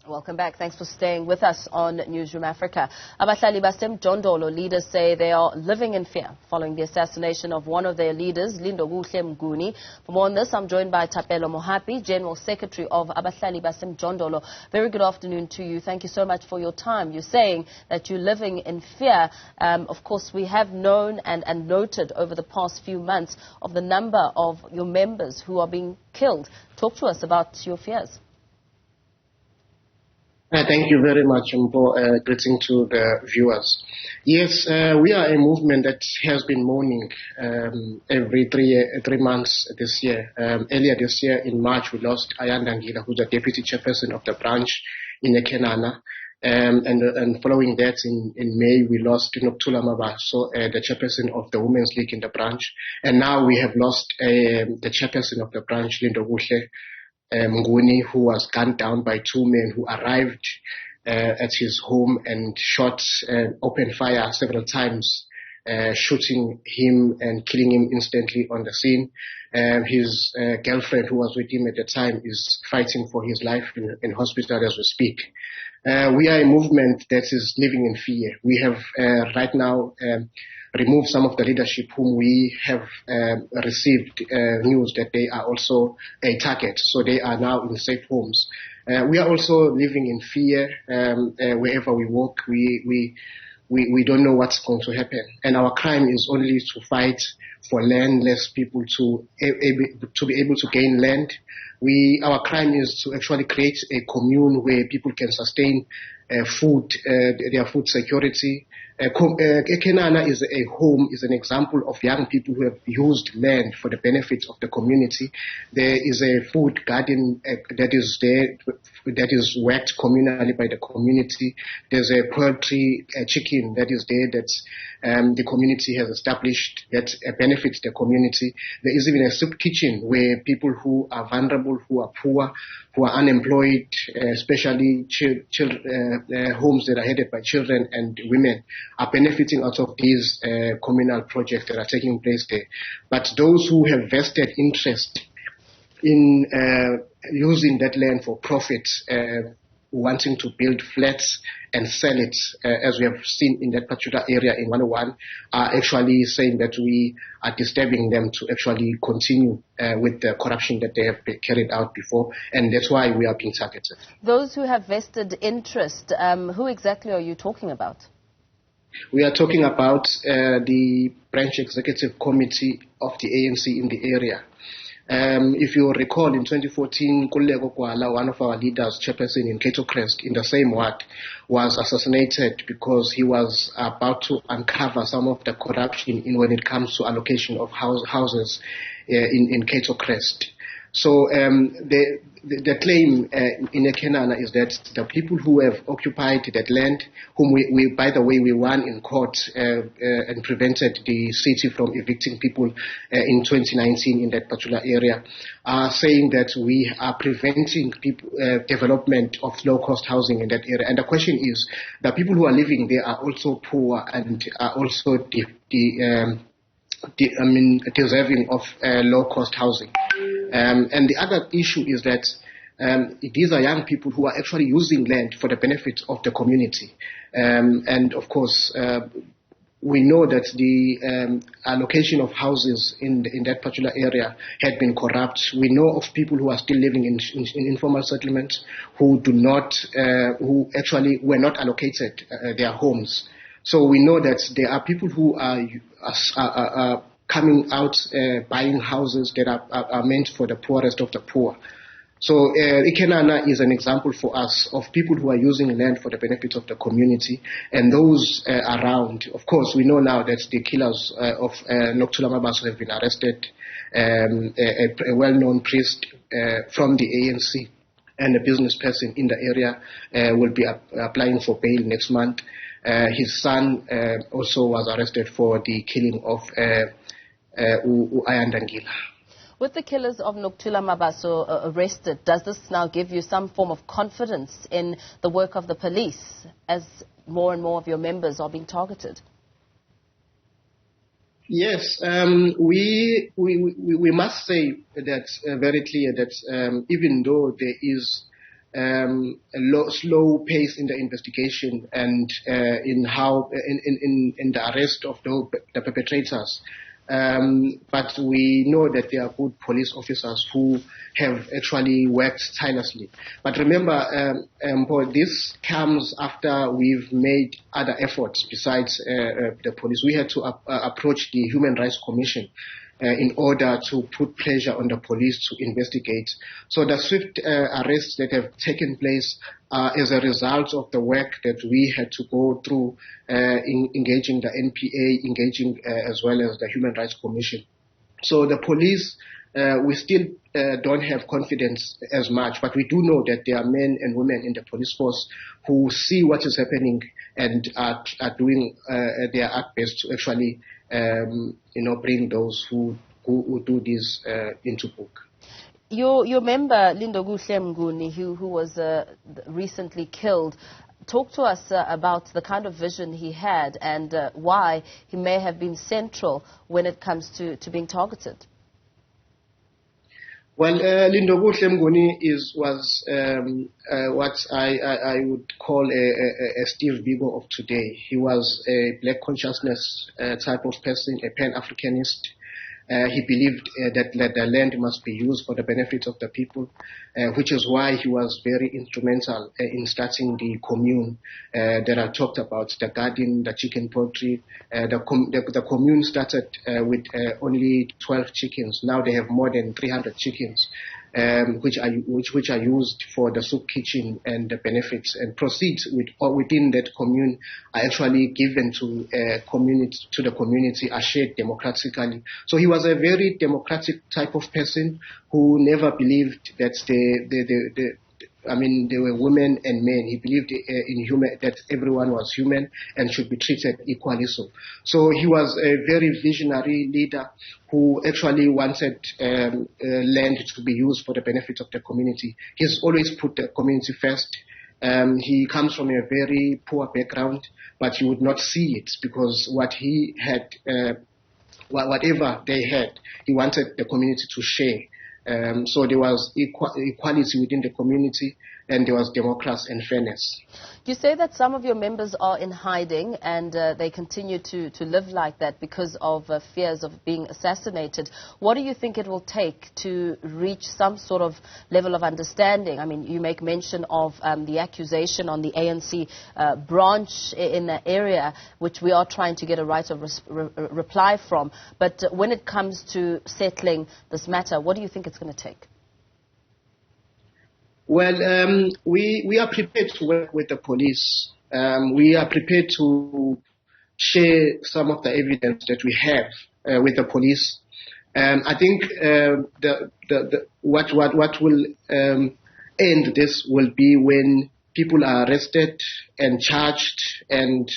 Welcome back. Thanks for staying with us on Newzroom Afrika. Abahlali baseMjondolo leaders say they are living in fear following the assassination of one of their leaders, Lindokuhle Mnguni. For more on this, I'm joined by Thapelo Mohapi, General Secretary of Abahlali baseMjondolo. Very good afternoon to you. Thank you so much for your time. You're saying that you're living in fear. Of course, we have known and noted over the past few months of the number of your members who are being killed. Talk to us about your fears. Thank you very much, Mpo. Greeting to the viewers. Yes, we are a movement that has been mourning every 3 months this year. Earlier this year, in March, we lost Ayandangila, who's the deputy chairperson of the branch in Ekenana. And following that, in May, we lost Newzroom Afrika, the chairperson of the Women's League in the branch. And now we have lost the chairperson of the branch, Lindokuhle Mnguni, who was gunned down by 2 men who arrived at his home and shot, opened fire several times, shooting him and killing him instantly on the scene. His girlfriend, who was with him at the time, is fighting for his life in hospital as we speak. We are a movement that is living in fear. We have right now removed some of the leadership whom we have received news that they are also a target. So they are now in safe homes. We are also living in fear. Wherever we walk, we don't know what's going to happen. And our crime is only to fight for landless people to be able to gain land. Our crime is to actually create a commune where people can sustain food, their food security. Ekenana is a home, is an example of young people who have used land for the benefit of the community. There is a food garden that is there, that is worked communally by the community. There's a poultry chicken that is there that the community has established that benefits the community. There is even a soup kitchen where people who are vulnerable, who are poor, who are unemployed, especially homes that are headed by children and women, are benefiting out of these communal projects that are taking place there. But those who have vested interest in using that land for profit, wanting to build flats and sell it, as we have seen in that particular area in 101, are actually saying that we are disturbing them to actually continue with the corruption that they have carried out before, and that's why we are being targeted. Those who have vested interest, who exactly are you talking about? We are talking about the branch executive committee of the ANC in the area. If you recall, in 2014, Kulego Kwala, one of our leaders, chairperson in Cato Crest, in the same ward, was assassinated because he was about to uncover some of the corruption when it comes to allocation of houses in Cato Crest. So the claim in Ekenana is that the people who have occupied that land, whom we by the way, we won in court and prevented the city from evicting people in 2019 in that particular area, are saying that we are preventing people, development of low-cost housing in that area. And the question is, the people who are living there are also poor and are also deserving of low-cost housing. And the other issue is that these are young people who are actually using land for the benefit of the community. And of course, we know that the allocation of houses in that particular area had been corrupt. We know of people who are still living in informal settlements who who actually were not allocated their homes. So we know that there are people who are coming out buying houses that are meant for the poorest of the poor. So Ekenana is an example for us of people who are using land for the benefit of the community and those around. Of course, we know now that the killers of Newzroom Afrika have been arrested. A well-known priest from the ANC and a business person in the area will be applying for bail next month. His son also was arrested for the killing of Ayandangila. With the killers of Newzroom Afrika arrested, does this now give you some form of confidence in the work of the police as more and more of your members are being targeted? Yes, we must say that very clear that even though there is slow pace in the investigation and in the arrest of the perpetrators. But we know that there are good police officers who have actually worked tirelessly. But remember, this comes after we've made other efforts besides the police. We had to approach the Human Rights Commission in order to put pressure on the police to investigate. So the swift arrests that have taken place as a result of the work that we had to go through in engaging the NPA, engaging as well as the Human Rights Commission. So the police, we still don't have confidence as much, but we do know that there are men and women in the police force who see what is happening and are doing their utmost to actually bring those who do this into book. Your member, Lindokuhle Mnguni, who was recently killed, talk to us about the kind of vision he had and why he may have been central when it comes to being targeted. Well, Lindokuhle Mnguni was what I would call a Steve Biko of today. He was a black consciousness type of person, a Pan-Africanist. He believed that the land must be used for the benefit of the people, which is why he was very instrumental in starting the commune that I talked about, the garden, the chicken poultry. The commune started with only 12 chickens. Now they have more than 300 chickens. Which are used for the soup kitchen and the benefits, and proceeds within that commune are actually given to the community, are shared democratically. So he was a very democratic type of person who never believed that there were women and men. He believed that everyone was human and should be treated equally so. He was a very visionary leader who actually wanted land to be used for the benefit of the community. He's always put the community first. He comes from a very poor background, but you would not see it because what he had, whatever they had, he wanted the community to share. So there was equality within the community, and there was democracy and fairness. You say that some of your members are in hiding and they continue to live like that because of fears of being assassinated. What do you think it will take to reach some sort of level of understanding? I mean, you make mention of the accusation on the ANC branch in the area, which we are trying to get a right of reply from. But when it comes to settling this matter, what do you think it's going to take? Well, we are prepared to work with the police. We are prepared to share some of the evidence that we have with the police. I think what will end this will be when people are arrested and charged and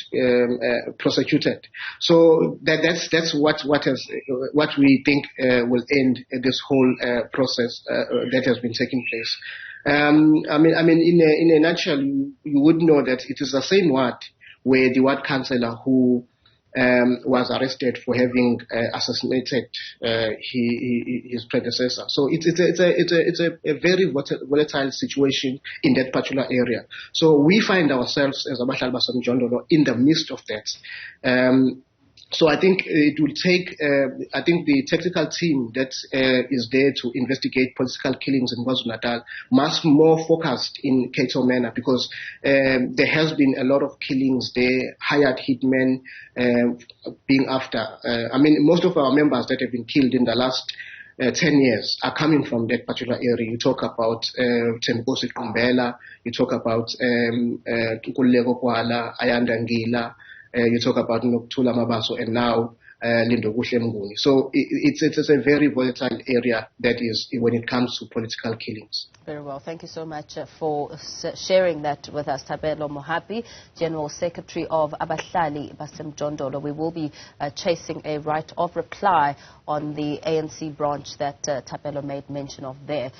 prosecuted. So that's what we think will end this whole process that has been taking place. In a nutshell, you would know that it is the same ward where the ward councillor who was arrested for having assassinated his predecessor. So it's a very volatile situation in that particular area. So we find ourselves as Abahlali baseMjondolo in the midst of that. So I think it will take, I think the technical team that is there to investigate political killings in KwaZulu-Natal must more focused in Cato Manor because there has been a lot of killings there, hired hitmen being after. Most of our members that have been killed in the last 10 years are coming from that particular area. You talk about Temkosi Kumbela, you talk about Nkululeko Kwala, Ayanda Ngila, you talk about Nokthula Mabaso, and now Lindokuhle Mnguni. So it's a very volatile area that is when it comes to political killings. Very well. Thank you so much for sharing that with us. Thapelo Mohapi, General Secretary of Abahlali baseMjondolo. We will be chasing a right of reply on the ANC branch that Thapelo made mention of there.